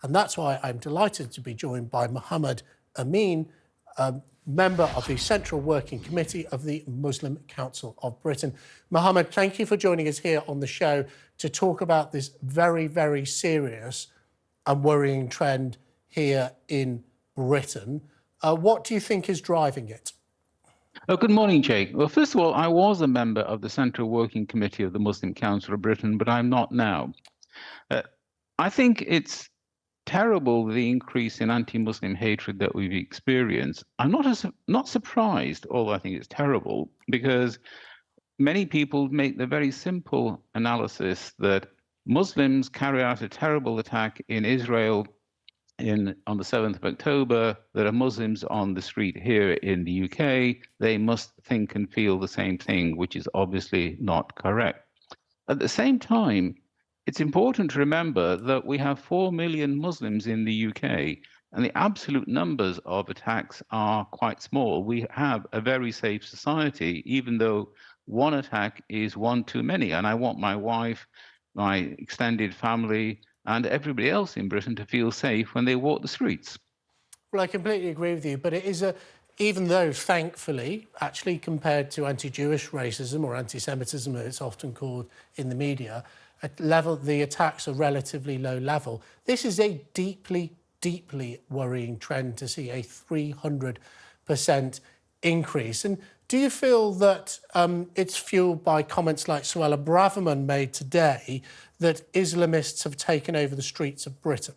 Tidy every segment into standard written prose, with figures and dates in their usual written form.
And that's why I'm delighted to be joined by Mohammed Amin, member of the Central Working Committee of the Muslim Council of Britain. Mohammed, thank you for joining us here on the show to talk about this very, very serious and worrying trend here in Britain. What do you think is driving it? Oh, good morning, Jake. Well, first of all, I was a member of the Central Working Committee of the Muslim Council of Britain, but I'm not now. I think it's terrible, the increase in anti-Muslim hatred that we've experienced. I'm not surprised, although I think it's terrible, because many people make the very simple analysis that Muslims carry out a terrible attack in Israel on the 7th of October. There are Muslims on the street here in the UK. They must think and feel the same thing, which is obviously not correct. At the same time, it's important to remember that we have 4 million Muslims in the UK, and the absolute numbers of attacks are quite small. We have a very safe society, even though one attack is one too many. And I want my wife, my extended family, and everybody else in Britain to feel safe when they walk the streets. Well, I completely agree with you, but it is even though, thankfully, actually compared to anti-Jewish racism or anti-Semitism, as it's often called in the media, the attacks are relatively low level. This is a deeply, deeply worrying trend to see a 300% increase. And do you feel that it's fueled by comments like Suella Braverman made today that Islamists have taken over the streets of Britain?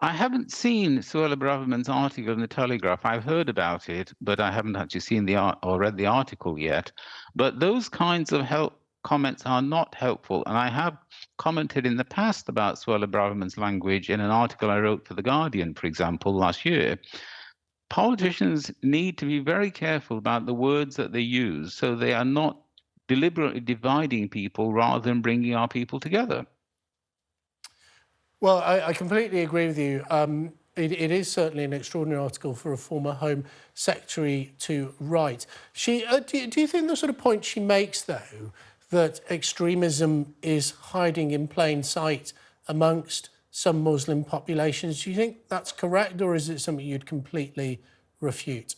I haven't seen Suella Braverman's article in the Telegraph. I've heard about it, but I haven't actually seen or read the article yet. But those kinds of comments are not helpful. And I have commented in the past about Suella Braverman's language in an article I wrote for The Guardian, for example, last year. Politicians need to be very careful about the words that they use so they are not deliberately dividing people rather than bringing our people together. Well, I completely agree with you. It is certainly an extraordinary article for a former Home Secretary to write. Do you think the sort of point she makes, though, that extremism is hiding in plain sight amongst some Muslim populations, do you think that's correct, or is it something you'd completely refute?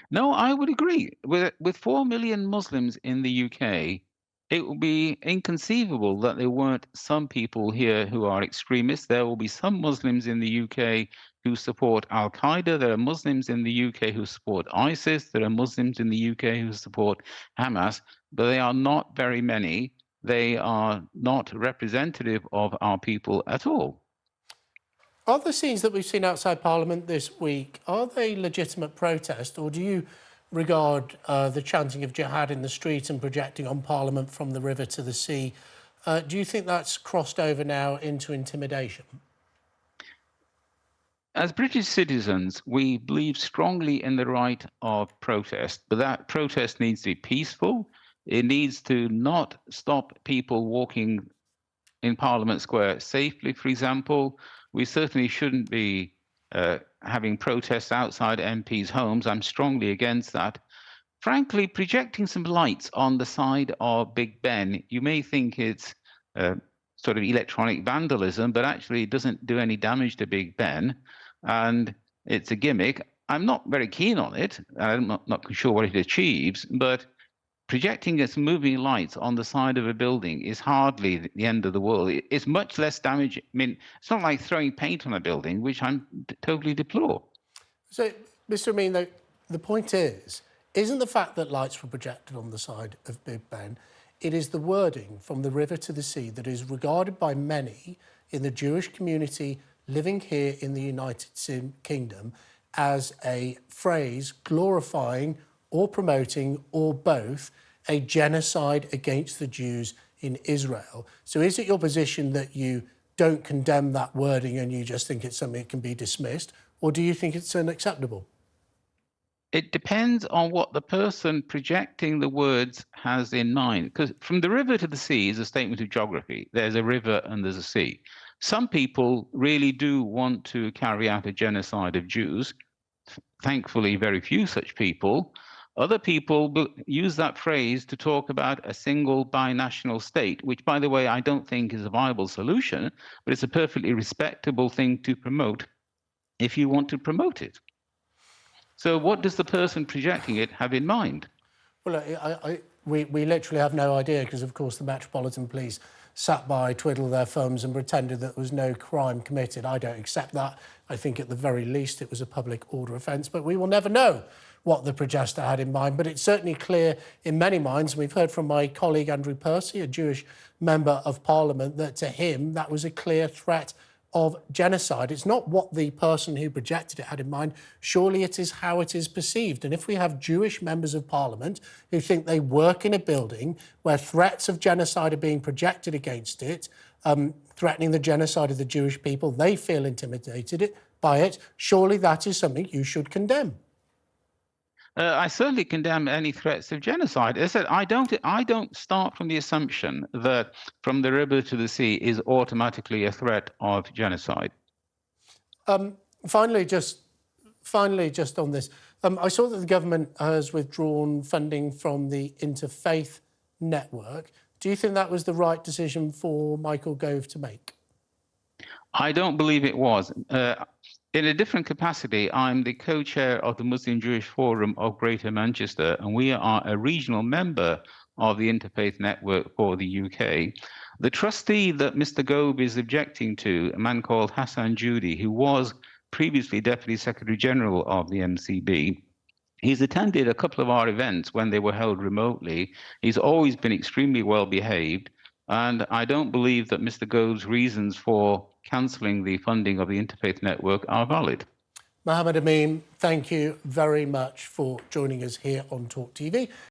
No, I would agree. With 4 million Muslims in the UK, it would be inconceivable that there weren't some people here who are extremists. There will be some Muslims in the UK who support Al-Qaeda. There are Muslims in the UK who support ISIS. There are Muslims in the UK who support Hamas, but they are not very many. They are not representative of our people at all. Are the scenes that we've seen outside Parliament this week, are they legitimate protest, or do you regard the chanting of jihad in the street and projecting on Parliament from the river to the sea, do you think that's crossed over now into intimidation? As British citizens, we believe strongly in the right of protest, but that protest needs to be peaceful. It needs to not stop people walking in Parliament Square safely, for example. We certainly shouldn't be having protests outside MPs' homes. I'm strongly against that. Frankly, projecting some lights on the side of Big Ben, you may think it's sort of electronic vandalism, but actually it doesn't do any damage to Big Ben, and it's a gimmick. I'm not very keen on it. I'm not sure what it achieves, but projecting its moving lights on the side of a building is hardly the end of the world. It's much less damage. I mean, it's not like throwing paint on a building, which I'm totally deplore. So, Mr. Amin, the point is, isn't the fact that lights were projected on the side of Big Ben, it is the wording from the river to the sea that is regarded by many in the Jewish community living here in the United Kingdom as a phrase glorifying or promoting, or both, a genocide against the Jews in Israel. So is it your position that you don't condemn that wording and you just think it's something that can be dismissed, or do you think it's unacceptable? It depends on what the person projecting the words has in mind, because from the river to the sea is a statement of geography. There's a river and there's a sea. Some people really do want to carry out a genocide of Jews. Thankfully, very few such people. Other people use that phrase to talk about a single binational state, which, by the way, I don't think is a viable solution, but it's a perfectly respectable thing to promote if you want to promote it. So what does the person projecting it have in mind? Well, we literally have no idea because, of course, the Metropolitan Police sat by, twiddled their thumbs and pretended that there was no crime committed. I don't accept that. I think at the very least it was a public order offence, but we will never know what the progester had in mind. But it's certainly clear in many minds, and we've heard from my colleague Andrew Percy, a Jewish member of Parliament, that to him that was a clear threat of genocide. It's not what the person who projected it had in mind. Surely it is how it is perceived. And if we have Jewish members of Parliament who think they work in a building where threats of genocide are being projected against it, threatening the genocide of the Jewish people, they feel intimidated by it, surely that is something you should condemn. I certainly condemn any threats of genocide. As I said, I don't start from the assumption that from the river to the sea is automatically a threat of genocide. Finally, just on this, I saw that the government has withdrawn funding from the Interfaith Network. Do you think that was the right decision for Michael Gove to make? I don't believe it was. In a different capacity, I'm the co-chair of the Muslim Jewish Forum of Greater Manchester, and we are a regional member of the Interfaith Network for the UK. The trustee that Mr. Gove is objecting to, a man called Hassan Judy, who was previously Deputy Secretary General of the MCB, he's attended a couple of our events when they were held remotely. He's always been extremely well behaved. And I don't believe that Mr. Gove's reasons for cancelling the funding of the Interfaith Network are valid. Mohammed Amin, thank you very much for joining us here on TalkTV.